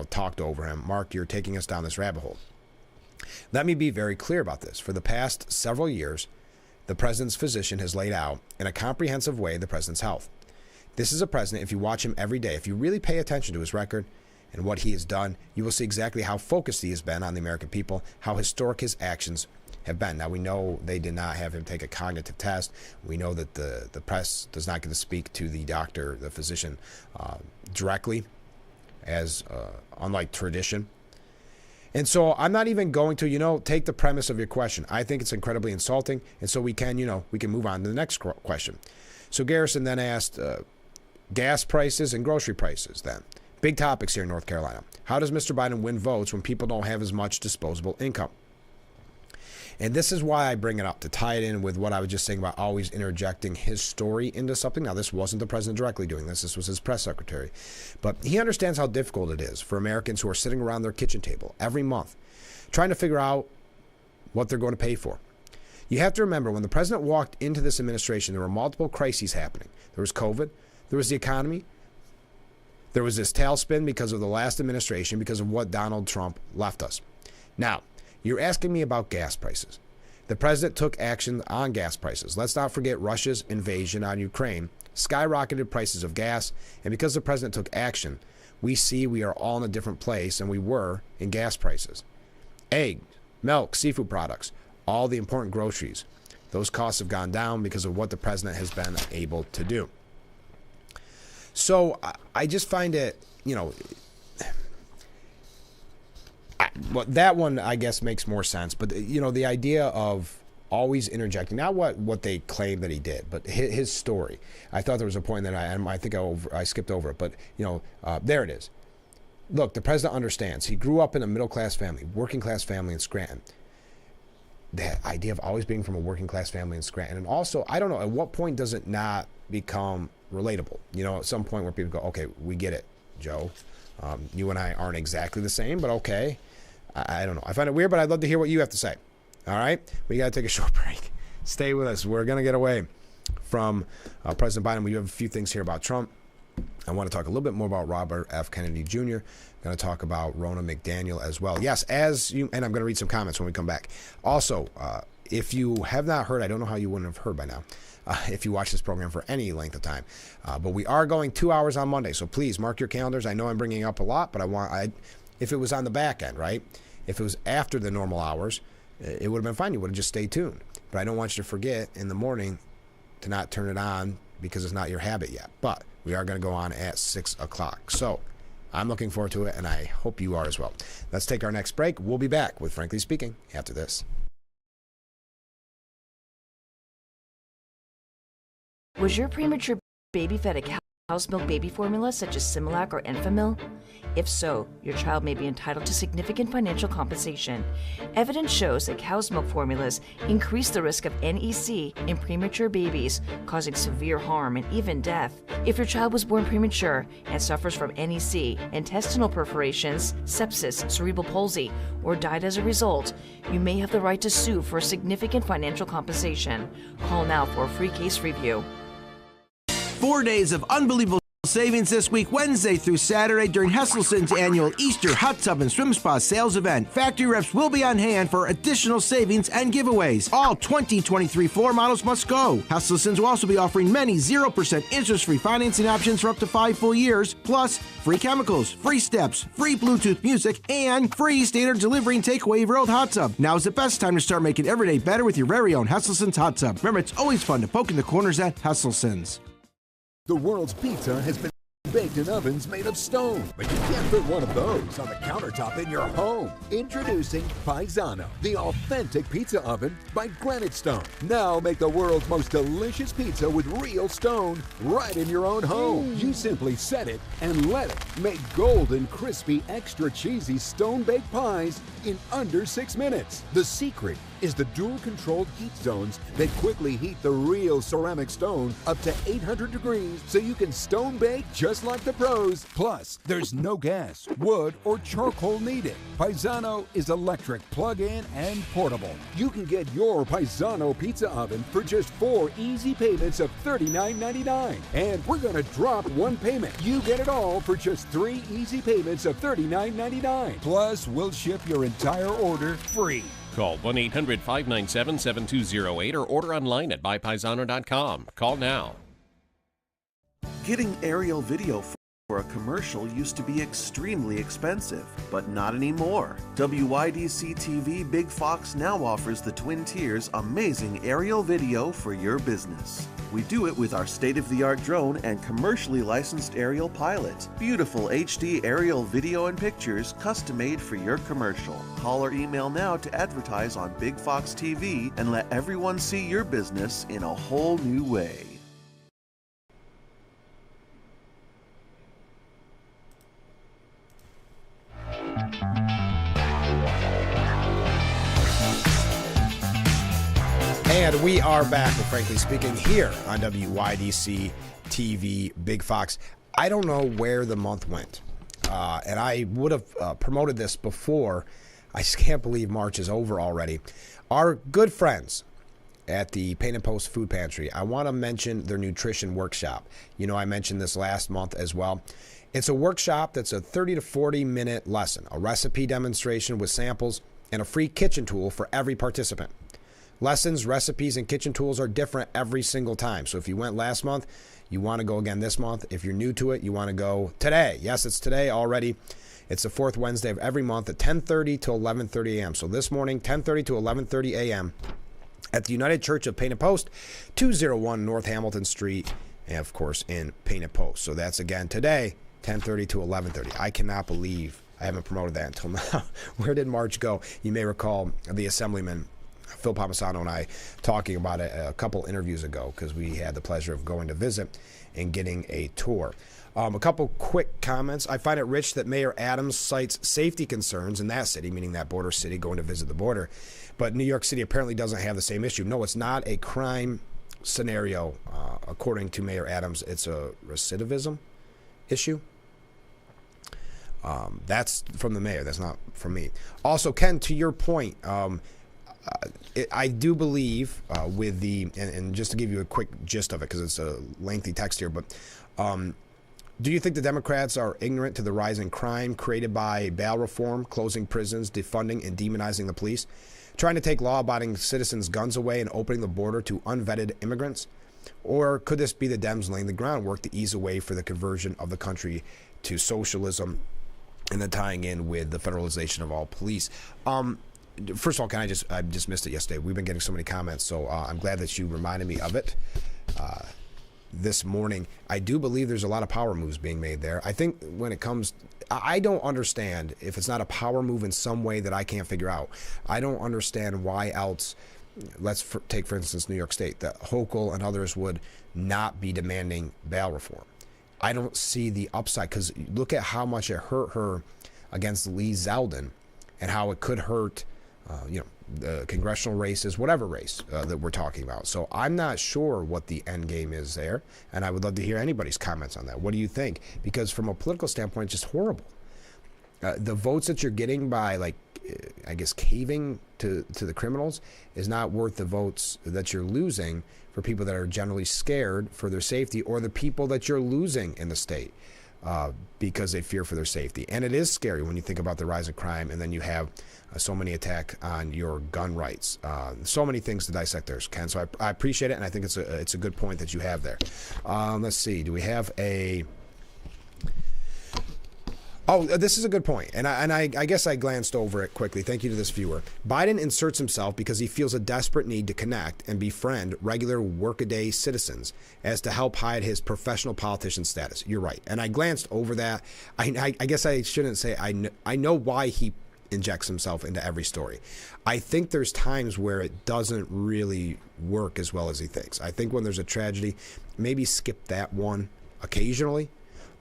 talked over him. Mark, you're taking us down this rabbit hole. Let me be very clear about this. For the past several years, the president's physician has laid out in a comprehensive way the president's health. This is a president, if you watch him every day, if you really pay attention to his record and what he has done, you will see exactly how focused he has been on the American people, how historic his actions have been. Now, we know they did not have him take a cognitive test. We know that the press does not get to speak to the doctor, the physician, directly, as unlike tradition. And so I'm not even going to, take the premise of your question. I think it's incredibly insulting. And so we can move on to the next question. So Garrison then asked gas prices and grocery prices then. Big topics here in North Carolina. How does Mr. Biden win votes when people don't have as much disposable income? And this is why I bring it up, to tie it in with what I was just saying about always interjecting his story into something. Now, this wasn't the president directly doing this. This was his press secretary. But he understands how difficult it is for Americans who are sitting around their kitchen table every month trying to figure out what they're going to pay for. You have to remember, when the president walked into this administration, there were multiple crises happening. There was COVID. There was the economy. There was this tailspin because of the last administration, because of what Donald Trump left us. Now, you're asking me about gas prices. The president took action on gas prices. Let's not forget Russia's invasion on Ukraine skyrocketed prices of gas. And because the president took action, we see we are all in a different place than we were in gas prices. Eggs, milk, seafood products, all the important groceries. Those costs have gone down because of what the president has been able to do. So I just find it, well, that one, I guess, makes more sense. But, the idea of always interjecting, not what they claim that he did, but his story. I thought there was a point that I think I skipped over it. But, there it is. Look, the president understands. He grew up in a middle-class family, working-class family in Scranton. The idea of always being from a working-class family in Scranton. And also, I don't know, at what point does it not become relatable? At some point where people go, okay, we get it, Joe. You and I aren't exactly the same, but okay. I don't know. I find it weird, but I'd love to hear what you have to say. All right? We got to take a short break. Stay with us. We're going to get away from President Biden. We have a few things here about Trump. I want to talk a little bit more about Robert F. Kennedy Jr. Going to talk about Ronna McDaniel as well. Yes, and I'm going to read some comments when we come back. Also, if you have not heard, I don't know how you wouldn't have heard by now, if you watch this program for any length of time. But we are going 2 hours on Monday, so please mark your calendars. I know I'm bringing up a lot, but if it was on the back end, right? If it was after the normal hours, it would have been fine. You would have just stayed tuned. But I don't want you to forget in the morning to not turn it on because it's not your habit yet. But we are going to go on at 6 o'clock. So I'm looking forward to it, and I hope you are as well. Let's take our next break. We'll be back with Frankly Speaking after this. Was your premature baby fed a cow's milk baby formula such as Similac or Enfamil? If so, your child may be entitled to significant financial compensation. Evidence shows that cow's milk formulas increase the risk of NEC in premature babies, causing severe harm and even death. If your child was born premature and suffers from NEC, intestinal perforations, sepsis, cerebral palsy, or died as a result, you may have the right to sue for significant financial compensation. Call now for a free case review. 4 days of unbelievable savings this week, Wednesday through Saturday, during Hesselson's annual Easter Hot Tub and Swim Spa sales event. Factory reps will be on hand for additional savings and giveaways. All 2023 floor models must go. Hesselson's will also be offering many 0% interest-free financing options for up to 5 full years, plus free chemicals, free steps, free Bluetooth music, and free standard delivery and takeaway of your old hot tub. Now is the best time to start making every day better with your very own Hesselson's hot tub. Remember, it's always fun to poke in the corners at Hesselson's. The world's pizza has been baked in ovens made of stone. But you can't put one of those on the countertop in your home. Introducing Paisano, the authentic pizza oven by Granite Stone. Now make the world's most delicious pizza with real stone right in your own home. You simply set it and let it make golden, crispy, extra cheesy stone-baked pies in under 6 minutes. The secret is the dual-controlled heat zones that quickly heat the real ceramic stone up to 800 degrees so you can stone bake just like the pros. Plus, there's no gas, wood, or charcoal needed. Paisano is electric, plug-in, and portable. You can get your Paisano pizza oven for just 4 easy payments of $39.99. And we're going to drop one payment. You get it all for just 3 easy payments of $39.99. Plus, we'll ship your entire order free. Call 1-800-597-7208 or order online at buypaisano.com. Call now. Getting aerial video for a commercial used to be extremely expensive, but not anymore. WYDC TV Big Fox now offers the Twin Tiers amazing aerial video for your business. We do it with our state-of-the-art drone and commercially licensed aerial pilot. Beautiful HD aerial video and pictures custom-made for your commercial. Call or email now to advertise on Big Fox TV and let everyone see your business in a whole new way. And we are back with Frankly Speaking here on WYDC TV Big Fox. I don't know where the month went. And I would have promoted this before. I just can't believe March is over already. Our good friends at the Paint and Post Food Pantry, I want to mention their nutrition workshop. You know, I mentioned this last month as well. It's a workshop that's a 30 to 40 minute lesson, a recipe demonstration with samples, and a free kitchen tool for every participant. Lessons, recipes, and kitchen tools are different every single time. So if you went last month, you want to go again this month. If you're new to it, you want to go today. Yes, it's today already. It's the fourth Wednesday of every month at 10:30 to 11:30 a.m. So this morning, 10:30 to 11:30 a.m. at the United Church of Paint and Post, 201 North Hamilton Street, and of course in Paint and Post. So that's again today, 10:30 to 11:30. I cannot believe I haven't promoted that until now. Where did March go? You may recall the Assemblyman Phil Pomisano and I talking about it a couple interviews ago because we had the pleasure of going to visit and getting a tour. A couple quick comments. I find it rich that Mayor Adams cites safety concerns in that city, meaning that border city, going to visit the border. But New York City apparently doesn't have the same issue. No, it's not a crime scenario, according to Mayor Adams. It's a recidivism issue. That's from the mayor. That's not from me. Also, Ken, to your point, I do believe with the, and just to give you a quick gist of it, because it's a lengthy text here, but do you think the Democrats are ignorant to the rise in crime created by bail reform, closing prisons, defunding and demonizing the police, trying to take law-abiding citizens' guns away and opening the border to unvetted immigrants? Or could this be the Dems laying the groundwork to ease away for the conversion of the country to socialism and then tying in with the federalization of all police? First of all, I just missed it yesterday. We've been getting so many comments, so I'm glad that you reminded me of it this morning. I do believe there's a lot of power moves being made there. I think when it comes, I don't understand if it's not a power move in some way that I can't figure out. I don't understand why else, take for instance New York State, that Hochul and others would not be demanding bail reform. I don't see the upside, because look at how much it hurt her against Lee Zeldin and how it could hurt the congressional races, whatever race that we're talking about. So I'm not sure what the end game is there, and I would love to hear anybody's comments on that. What do you think? Because from a political standpoint, it's just horrible. The votes that you're getting by, like, I guess, caving to the criminals is not worth the votes that you're losing for people that are generally scared for their safety, or the people that you're losing in the state because they fear for their safety. And it is scary when you think about the rise of crime, and then you have so many attack on your gun rights. So many things to dissect there, Ken. So I appreciate it, and I think it's a good point that you have there. Let's see. Do we have a Oh, this is a good point, and I guess I glanced over it quickly. Thank you to this viewer. Biden inserts himself because he feels a desperate need to connect and befriend regular workaday citizens as to help hide his professional politician status. You're right, and I glanced over that. I guess I shouldn't say I know why he injects himself into every story. I think there's times where it doesn't really work as well as he thinks. I think when there's a tragedy, maybe skip that one occasionally.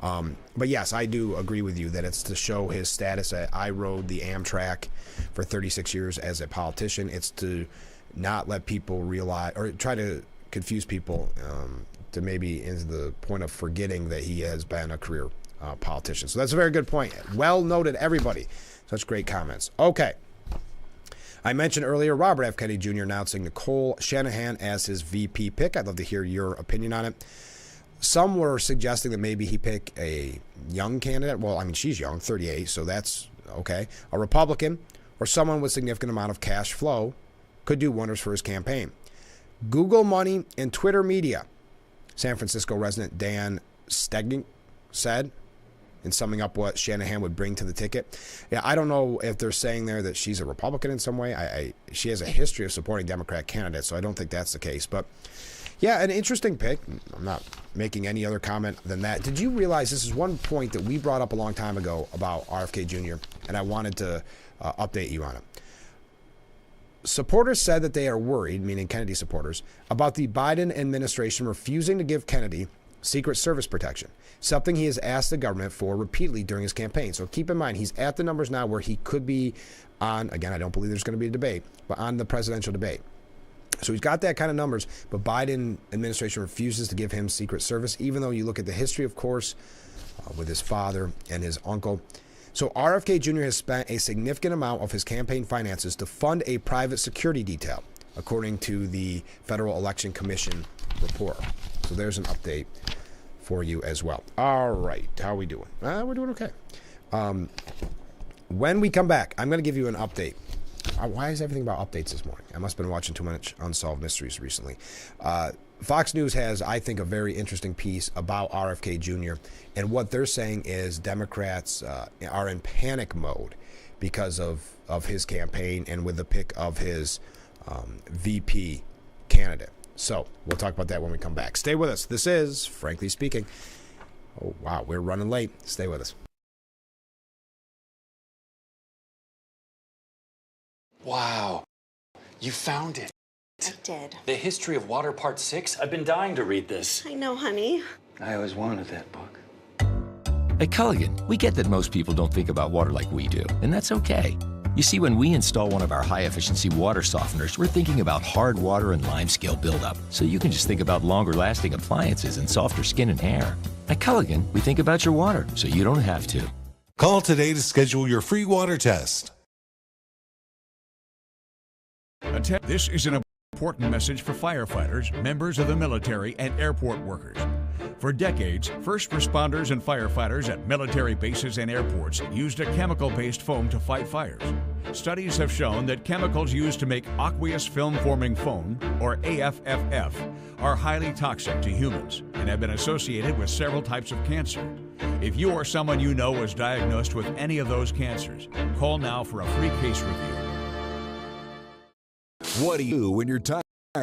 But yes, I do agree with you that it's to show his status. I rode the Amtrak for 36 years as a politician. It's to not let people realize or try to confuse people to maybe into the point of forgetting that he has been a career politician. So that's a very good point. Well noted, everybody. Such great comments. Okay. I mentioned earlier Robert F. Kennedy Jr. announcing Nicole Shanahan as his VP pick. I'd love to hear your opinion on it. Some were suggesting that maybe he pick a young candidate. Well, I mean, she's young, 38, so that's okay. A Republican or someone with significant amount of cash flow could do wonders for his campaign. Google money and Twitter media, San Francisco resident Dan Stegning said, in summing up what Shanahan would bring to the ticket. Yeah, I don't know if they're saying there that she's a Republican in some way. She has a history of supporting Democrat candidates, so I don't think that's the case. But yeah, an interesting pick. I'm not making any other comment than that. Did you realize this is one point that we brought up a long time ago about RFK Jr., and I wanted to update you on it. Supporters said that they are worried, meaning Kennedy supporters, about the Biden administration refusing to give Kennedy Secret Service protection, something he has asked the government for repeatedly during his campaign. So keep in mind, he's at the numbers now where he could be on, again, I don't believe there's going to be a debate, but on the presidential debate. So he's got that kind of numbers, but Biden administration refuses to give him Secret Service, even though you look at the history, of course, with his father and his uncle. So RFK Jr. has spent a significant amount of his campaign finances to fund a private security detail, according to the Federal Election Commission report. So there's an update for you as well. All right, how are we doing? We're doing okay. When we come back, I'm going to give you an update. Why is everything about updates this morning? I must have been watching too much Unsolved Mysteries recently. Fox News has, I think, a very interesting piece about RFK Jr. And what they're saying is Democrats are in panic mode because of his campaign and with the pick of his VP candidate. So we'll talk about that when we come back. Stay with us. This is Frankly Speaking. Oh, wow, we're running late. Stay with us. Wow, you found it. I did. The History of Water Part 6? I've been dying to read this. I know, honey. I always wanted that book. At Culligan, we get that most people don't think about water like we do, and that's okay. You see, when we install one of our high-efficiency water softeners, we're thinking about hard water and limescale buildup, so you can just think about longer-lasting appliances and softer skin and hair. At Culligan, we think about your water, so you don't have to. Call today to schedule your free water test. This is an important message for firefighters, members of the military, and airport workers. For decades, first responders and firefighters at military bases and airports used a chemical-based foam to fight fires. Studies have shown that chemicals used to make aqueous film-forming foam, or AFFF, are highly toxic to humans and have been associated with several types of cancer. If you or someone you know was diagnosed with any of those cancers, call now for a free case review. What do you do when your tire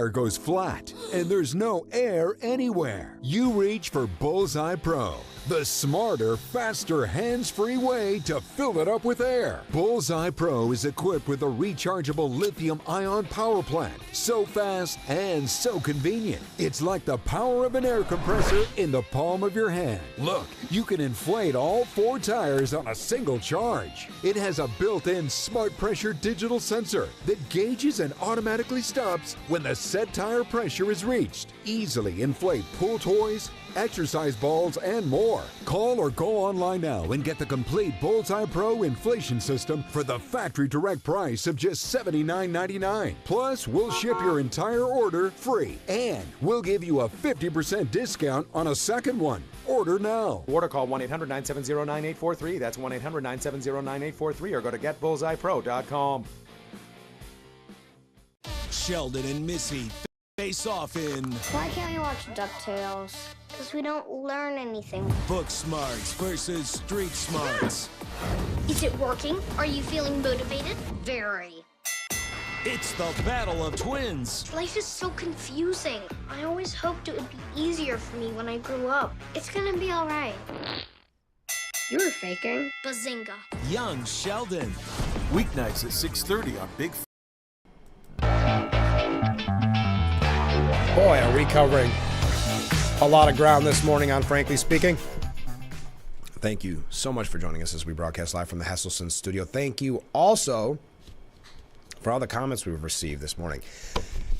goes flat and there's no air anywhere? You reach for Bullseye Pro, the smarter, faster, hands-free way to fill it up with air. Bullseye Pro is equipped with a rechargeable lithium-ion power plant. So fast and so convenient. It's like the power of an air compressor in the palm of your hand. Look, you can inflate all 4 tires on a single charge. It has a built-in smart pressure digital sensor that gauges and automatically stops when the set tire pressure is reached. Easily inflate pool toys, exercise balls, and more. Call or go online now and get the complete Bullseye Pro inflation system for the factory direct price of just $79.99. Plus, we'll ship your entire order free, and we'll give you a 50% discount on a second one. Order now. Order call 1-800-970-9843. That's 1-800-970-9843, or go to getbullseyepro.com. Sheldon and Missy Face off in Why can't we watch DuckTales? Because we don't learn anything. book smarts versus street smarts. Is it working? Are you feeling motivated? Very. It's the battle of twins. Life is so confusing. I always hoped it would be easier for me when I grew up. It's gonna be all right. You were faking. Bazinga. Young Sheldon. Weeknights at 6:30 on Big Boy, are we covering a lot of ground this morning on Frankly Speaking. Thank you so much for joining us as we broadcast live from the Hesselson studio. Thank you also for all the comments we've received this morning.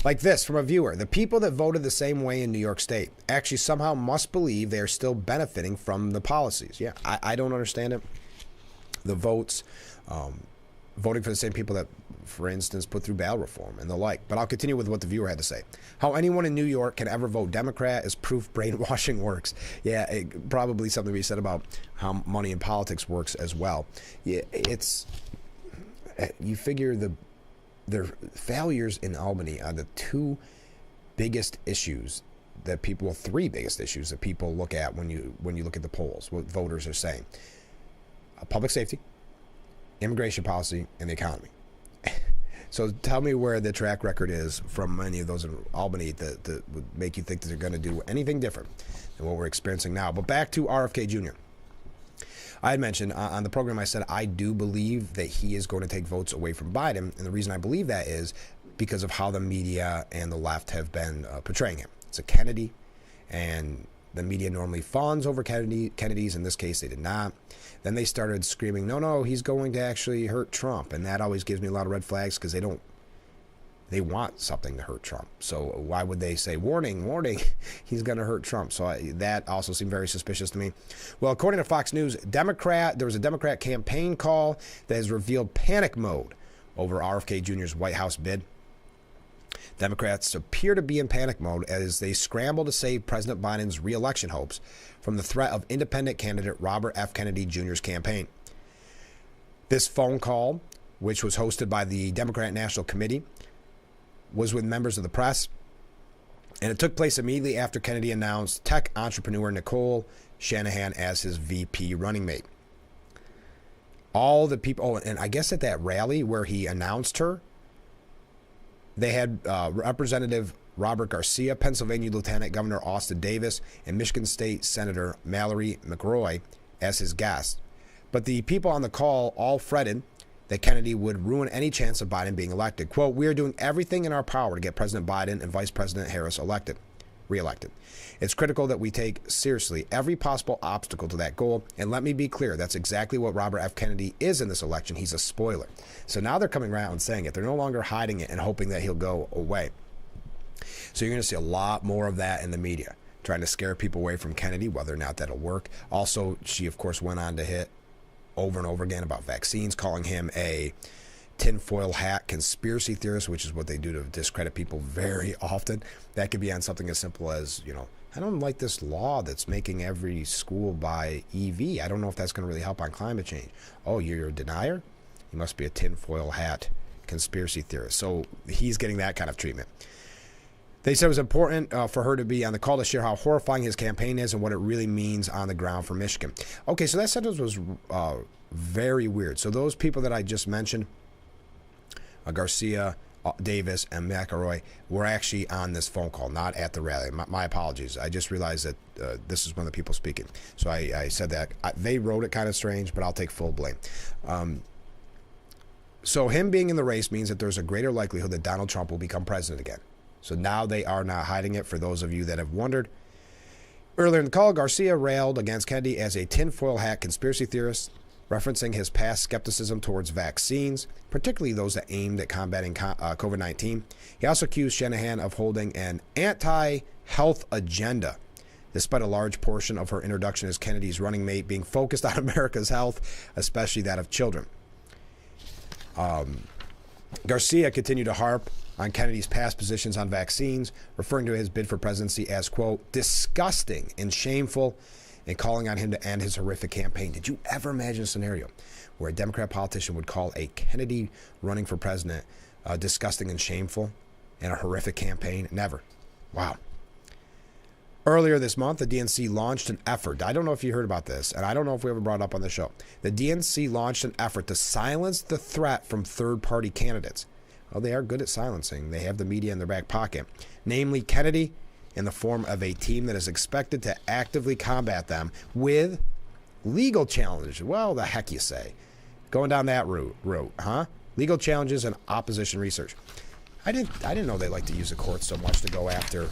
Like this from a viewer: the people that voted the same way in New York State actually somehow must believe they are still benefiting from the policies. Yeah, I don't understand it. The votes, voting for the same people that, for instance, put through bail reform and the like. But I'll continue with what the viewer had to say. How anyone in New York can ever vote Democrat is proof brainwashing works. Yeah, probably something to be said about how money in politics works as well. Yeah, you figure their failures in Albany are the two biggest issues that people, three biggest issues that people look at when you look at the polls, what voters are saying. Public safety, immigration policy, and the economy. So tell me where the track record is from many of those in Albany that would make you think that they're going to do anything different than what we're experiencing now. But back to RFK Jr. I had mentioned on the program, I said I do believe that he is going to take votes away from Biden. And the reason I believe that is because of how the media and the left have been portraying him. It's a Kennedy, and the media normally fawns over Kennedys. In this case, they did not. Then they started screaming, no, he's going to actually hurt Trump. And that always gives me a lot of red flags because they want something to hurt Trump. So why would they say, warning, he's going to hurt Trump? So that also seemed very suspicious to me. Well, according to Fox News, there was a Democrat campaign call that has revealed panic mode over RFK Jr.'s White House bid. Democrats appear to be in panic mode as they scramble to save President Biden's re-election hopes from the threat of independent candidate Robert F. Kennedy Jr.'s campaign. This phone call, which was hosted by the Democrat National Committee, was with members of the press, and it took place immediately after Kennedy announced tech entrepreneur Nicole Shanahan as his VP running mate. All the people, and I guess at that rally where he announced her, they had Representative Robert Garcia, Pennsylvania Lieutenant Governor Austin Davis, and Michigan State Senator Mallory McRoy as his guests. But the people on the call all fretted that Kennedy would ruin any chance of Biden being elected. Quote, "We are doing everything in our power to get President Biden and Vice President Harris reelected. It's critical that we take seriously every possible obstacle to that goal. And let me be clear, that's exactly what Robert F. Kennedy is in this election. He's a spoiler." So now they're coming around and saying it. They're no longer hiding it and hoping that he'll go away. So you're going to see a lot more of that in the media, trying to scare people away from Kennedy, whether or not that'll work. Also, she, of course, went on to hit over and over again about vaccines, calling him a tinfoil hat conspiracy theorist, which is what they do to discredit people very often. That could be on something as simple as, I don't like this law that's making every school buy EV. I don't know if that's going to really help on climate change. Oh, you're a denier? You must be a tinfoil hat conspiracy theorist. So he's getting that kind of treatment. They said it was important for her to be on the call to share how horrifying his campaign is and what it really means on the ground for Michigan. Okay, so that sentence was very weird. So those people that I just mentioned, Garcia, Davis, and McElroy, were actually on this phone call, not at the rally. My apologies. I just realized that this is one of the people speaking. So I said that. They wrote it kind of strange, but I'll take full blame. So him being in the race means that there's a greater likelihood that Donald Trump will become president again. So now they are not hiding it, for those of you that have wondered. Earlier in the call, Garcia railed against Kennedy as a tinfoil hat conspiracy theorist, referencing his past skepticism towards vaccines, particularly those that aimed at combating COVID-19. He also accused Shanahan of holding an anti-health agenda, despite a large portion of her introduction as Kennedy's running mate being focused on America's health, especially that of children. Garcia continued to harp on Kennedy's past positions on vaccines, referring to his bid for presidency as, quote, disgusting and shameful, and calling on him to end his horrific campaign. Did you ever imagine a scenario where a Democrat politician would call a Kennedy running for president disgusting and shameful? in a horrific campaign? Never. Wow. Earlier this month, the DNC launched an effort. I don't know if you heard about this, and I don't know if we ever brought it up on the show. The DNC launched an effort to silence the threat from third-party candidates. Well, they are good at silencing. They have the media in their back pocket. Namely, Kennedy, in the form of a team that is expected to actively combat them with legal challenges. Well, the heck you say. Going down that route, huh? Legal challenges and opposition research. I didn't know they like to use the courts so much to go after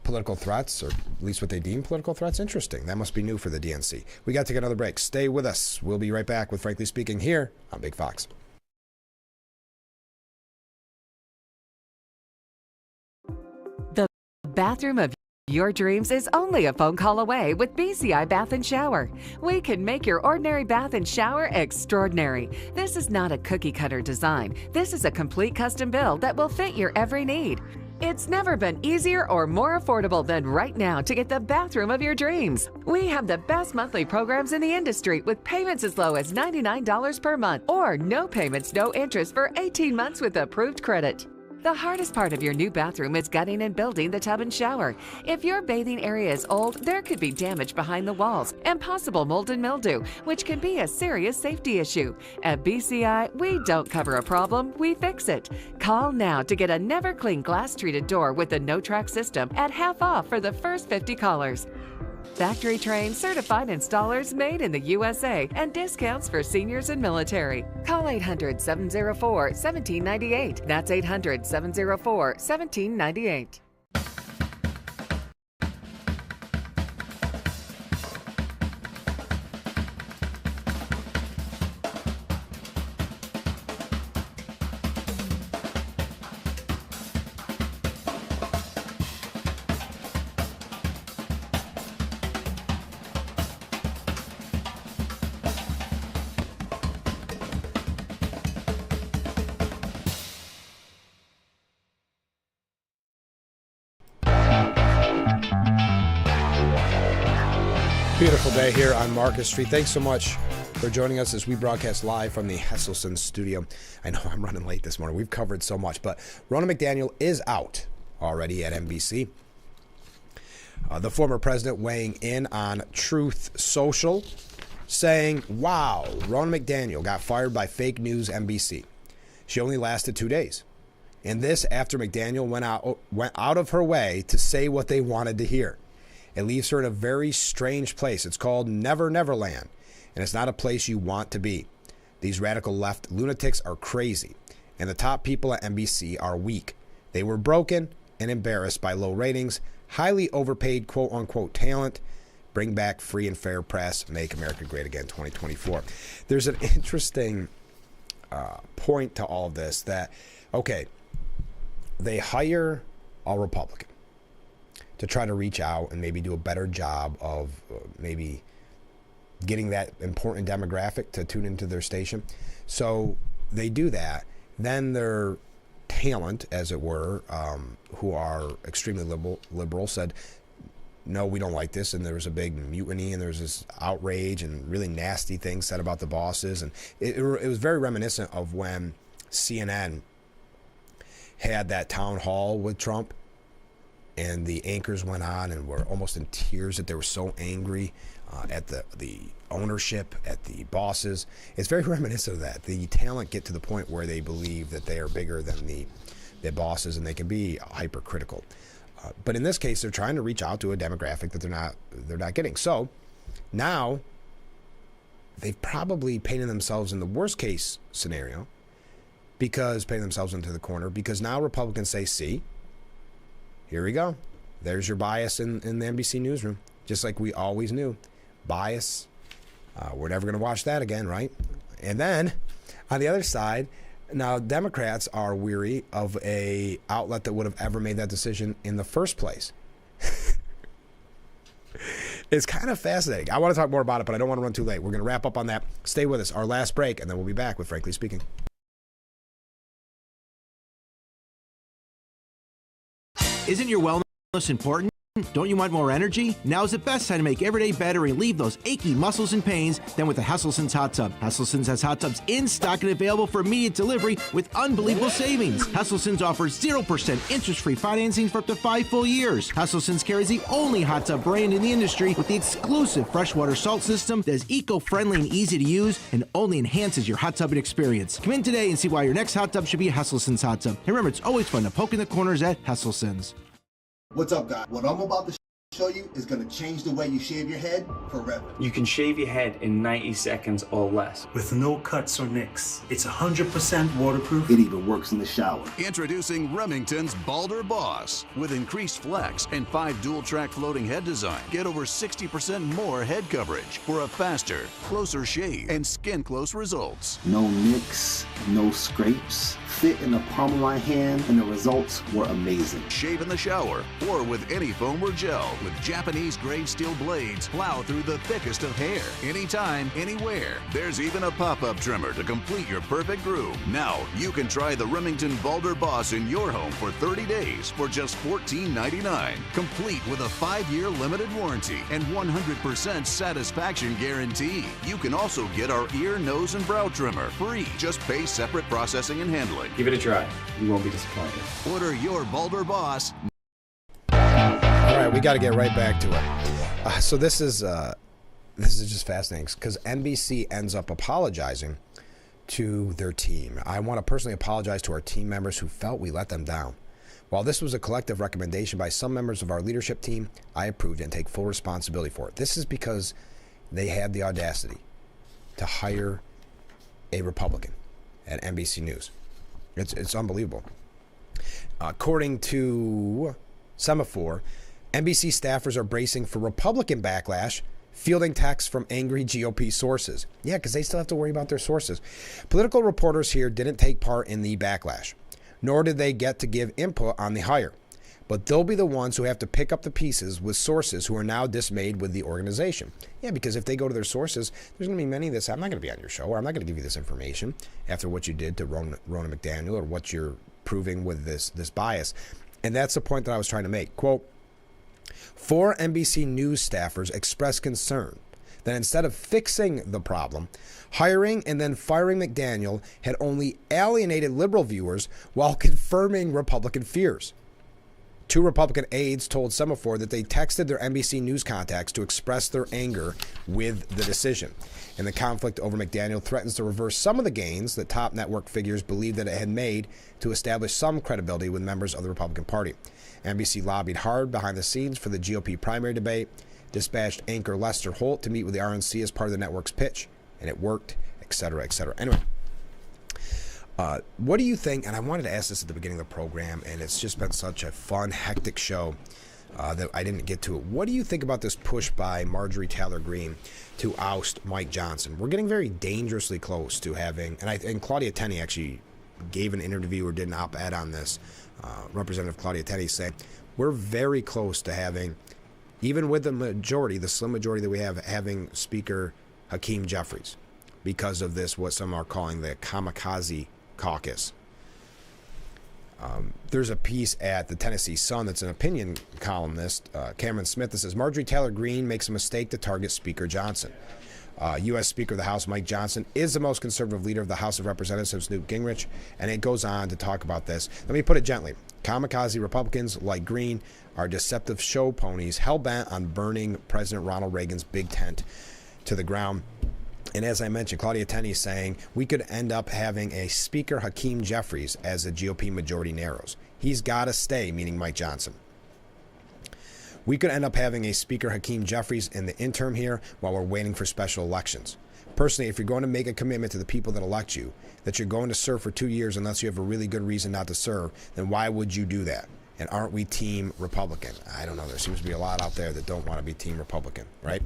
political threats, or at least what they deem political threats. Interesting. That must be new for the DNC. We got to take another break. Stay with us. We'll be right back with Frankly Speaking here on Big Fox. The bathroom of your dreams is only a phone call away with BCI Bath and Shower. We can make your ordinary bath and shower extraordinary. This is not a cookie cutter design. This is a complete custom build that will fit your every need. It's never been easier or more affordable than right now to get the bathroom of your dreams. We have the best monthly programs in the industry with payments as low as $99 per month or no payments, no interest for 18 months with approved credit. The hardest part of your new bathroom is gutting and building the tub and shower. If your bathing area is old, there could be damage behind the walls and possible mold and mildew, which can be a serious safety issue. At BCI, we don't cover a problem, we fix it. Call now to get a never clean glass treated door with a no-track system at half off for the first 50 callers. Factory trained, certified installers made in the USA and discounts for seniors and military. Call 800-704-1798. That's 800-704-1798. Beautiful day here on Market Street. Thanks so much for joining us as we broadcast live from the Hesselson studio. I know I'm running late this morning. We've covered so much, but Ronna McDaniel is out already at NBC. The former president weighing in on Truth Social, saying, wow, Ronna McDaniel got fired by fake news NBC. She only lasted 2 days. And this after McDaniel went out of her way to say what they wanted to hear. It leaves her in a very strange place. It's called Never Neverland, and it's not a place you want to be. These radical left lunatics are crazy, and the top people at NBC are weak. They were broken and embarrassed by low ratings, highly overpaid quote-unquote talent. Bring back free and fair press. Make America great again 2024. There's an interesting point to all of this that, okay, they hire a Republican to try to reach out and maybe do a better job of maybe getting that important demographic to tune into their station. So they do that. Then their talent, as it were, who are extremely liberal, said, no, we don't like this. And there was a big mutiny and there was this outrage and really nasty things said about the bosses. And it was very reminiscent of when CNN had that town hall with Trump. And the anchors went on and were almost in tears that they were so angry at the ownership, at the bosses. It's very reminiscent of that. The talent get to the point where they believe that they are bigger than the bosses and they can be hypercritical. But in this case, they're trying to reach out to a demographic that they're not getting. So now they've probably painted themselves in the worst case scenario because painting themselves into the corner because now Republicans say, see, here we go. There's your bias in the NBC newsroom. Just like we always knew. Bias. We're never going to watch that again, right? And then, on the other side, now Democrats are weary of a outlet that would have ever made that decision in the first place. It's kind of fascinating. I want to talk more about it, but I don't want to run too late. We're going to wrap up on that. Stay with us. Our last break, and then we'll be back with Frankly Speaking. Isn't your wellness important? Don't you want more energy? Now's the best time to make every day better and relieve those achy muscles and pains than with a Hesselson's hot tub. Hesselson's has hot tubs in stock and available for immediate delivery with unbelievable savings. Hesselson's offers 0% interest-free financing for up to 5 full years. Hesselson's carries the only hot tub brand in the industry with the exclusive freshwater salt system that is eco-friendly and easy to use and only enhances your hot tubbing experience. Come in today and see why your next hot tub should be a Hesselson's hot tub. And remember, it's always fun to poke in the corners at Hesselson's. What's up, guys? What I'm about to show you is going to change the way you shave your head forever. You can shave your head in 90 seconds or less. With no cuts or nicks. It's 100% waterproof. It even works in the shower. Introducing Remington's Balder Boss. With increased flex and 5 dual-track floating head design, get over 60% more head coverage for a faster, closer shave and skin-close results. No nicks, no scrapes. Fit in the palm of my hand, and the results were amazing. Shave in the shower or with any foam or gel. With Japanese-grade steel blades, plow through the thickest of hair. Anytime, anywhere. There's even a pop-up trimmer to complete your perfect groove. Now, you can try the Remington Balder Boss in your home for 30 days for just $14.99. Complete with a 5-year limited warranty and 100% satisfaction guarantee. You can also get our ear, nose, and brow trimmer free. Just pay separate processing and handling. Give it a try. You won't be disappointed. Order your Balder Boss. All right, we got to get right back to it. So this is just fascinating because NBC ends up apologizing to their team. I want to personally apologize to our team members who felt we let them down. While this was a collective recommendation by some members of our leadership team, I approved it and take full responsibility for it. This is because they had the audacity to hire a Republican at NBC News. It's unbelievable. According to Semaphore, NBC staffers are bracing for Republican backlash, fielding texts from angry GOP sources. Yeah, because they still have to worry about their sources. Political reporters here didn't take part in the backlash, nor did they get to give input on the hire. But they'll be the ones who have to pick up the pieces with sources who are now dismayed with the organization. Yeah, because if they go to their sources, there's going to be many of this. I'm not going to be on your show, or I'm not going to give you this information after what you did to Ronna McDaniel or what you're proving with this bias. And that's the point that I was trying to make. Quote, 4 NBC News staffers expressed concern that instead of fixing the problem, hiring and then firing McDaniel had only alienated liberal viewers while confirming Republican fears. 2 Republican aides told Semaphore that they texted their NBC News contacts to express their anger with the decision. And the conflict over McDaniel threatens to reverse some of the gains that top network figures believed that it had made to establish some credibility with members of the Republican Party. NBC lobbied hard behind the scenes for the GOP primary debate, dispatched anchor Lester Holt to meet with the RNC as part of the network's pitch, and it worked, etc., etc. Anyway, what do you think? And I wanted to ask this at the beginning of the program, and it's just been such a fun, hectic show that I didn't get to it. What do you think about this push by Marjorie Taylor Greene to oust Mike Johnson? We're getting very dangerously close to having, and Claudia Tenney actually gave an interview or did an op-ed on this. Representative Claudia Tenney saying we're very close to having, even with the majority, the slim majority that we have, having Speaker Hakeem Jeffries because of this, what some are calling the kamikaze caucus. There's a piece at the Tennessee Sun that's an opinion columnist, Cameron Smith, that says Marjorie Taylor Greene makes a mistake to target Speaker Johnson. U.S. Speaker of the House Mike Johnson is the most conservative leader of the House of Representatives, Newt Gingrich, and it goes on to talk about this. Let me put it gently. Kamikaze Republicans like Greene are deceptive show ponies hell-bent on burning President Ronald Reagan's big tent to the ground. And as I mentioned, Claudia Tenney saying we could end up having a Speaker Hakeem Jeffries as the GOP majority narrows. He's got to stay, meaning Mike Johnson. We could end up having a Speaker Hakeem Jeffries in the interim here while we're waiting for special elections. Personally, if you're going to make a commitment to the people that elect you, that you're going to serve for 2 years unless you have a really good reason not to serve, then why would you do that? And aren't we Team Republican? I don't know. There seems to be a lot out there that don't want to be Team Republican, right?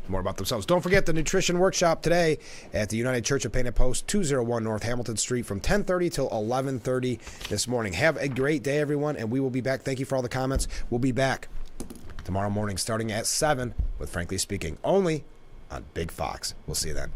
More about themselves. Don't forget the nutrition workshop today at the United Church of Painted Post, 201 North Hamilton Street from 10:30 till 11:30 this morning. Have a great day, everyone, and we will be back. Thank you for all the comments. We'll be back tomorrow morning starting at 7 with Frankly Speaking, only on Big Fox. We'll see you then.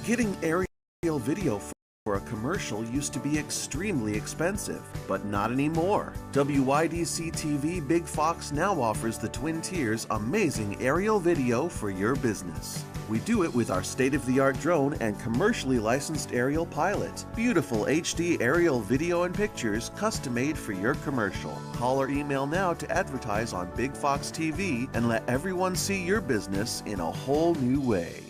Getting aerial video for a commercial used to be extremely expensive, but not anymore. WYDC TV Big Fox now offers the Twin Tiers amazing aerial video for your business. We do it with our state-of-the-art drone and commercially licensed aerial pilot. Beautiful HD aerial video and pictures custom-made for your commercial. Call or email now to advertise on Big Fox TV and let everyone see your business in a whole new way.